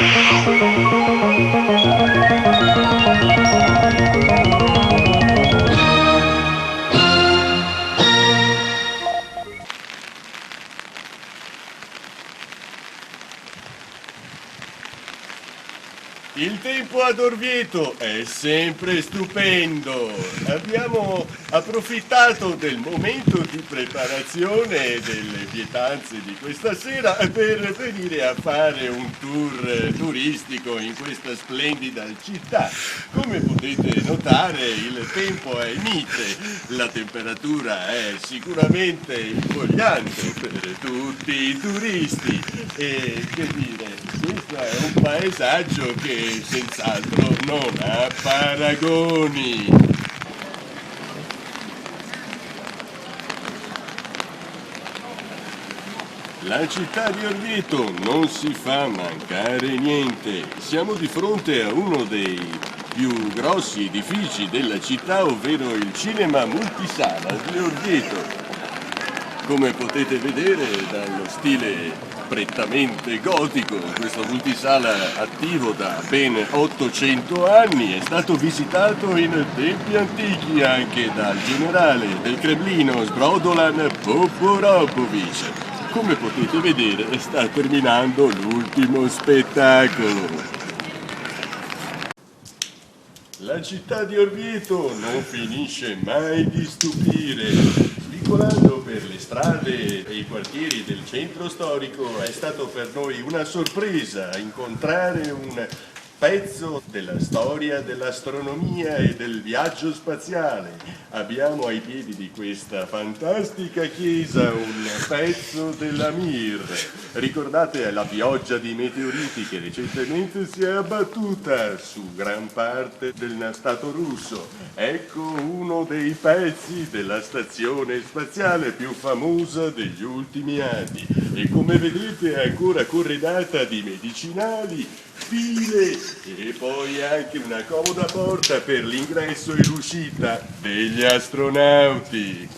Il tempo ad Orvieto è sempre stupendo. Abbiamo approfittato del momento di preparazione delle pietanze di questa sera per venire a fare un tour turistico in questa splendida città. Come potete notare, il tempo è mite, la temperatura è sicuramente invogliante per tutti i turisti e che dire, questo è un paesaggio che senz'altro non ha paragoni. La città di Orvieto non si fa mancare niente. Siamo di fronte a uno dei più grossi edifici della città, ovvero il cinema multisala di Orvieto. Come potete vedere dallo stile prettamente gotico, questo multisala attivo da ben 800 anni è stato visitato in tempi antichi anche dal generale del Cremlino Sbrodolan Poporopovic. Come potete vedere sta terminando l'ultimo spettacolo. La città di Orvieto non finisce mai di stupire. Svicolando per le strade e i quartieri del centro storico è stato per noi una sorpresa incontrare un pezzo della storia dell'astronomia e del viaggio spaziale. Abbiamo ai piedi di questa fantastica chiesa un pezzo della Mir. Ricordate la pioggia di meteoriti che recentemente si è abbattuta su gran parte del Stato russo? Ecco uno dei pezzi della stazione spaziale più famosa degli ultimi anni e come vedete è ancora corredata di medicinali, file e poi anche una comoda porta per l'ingresso e l'uscita degli astronauti.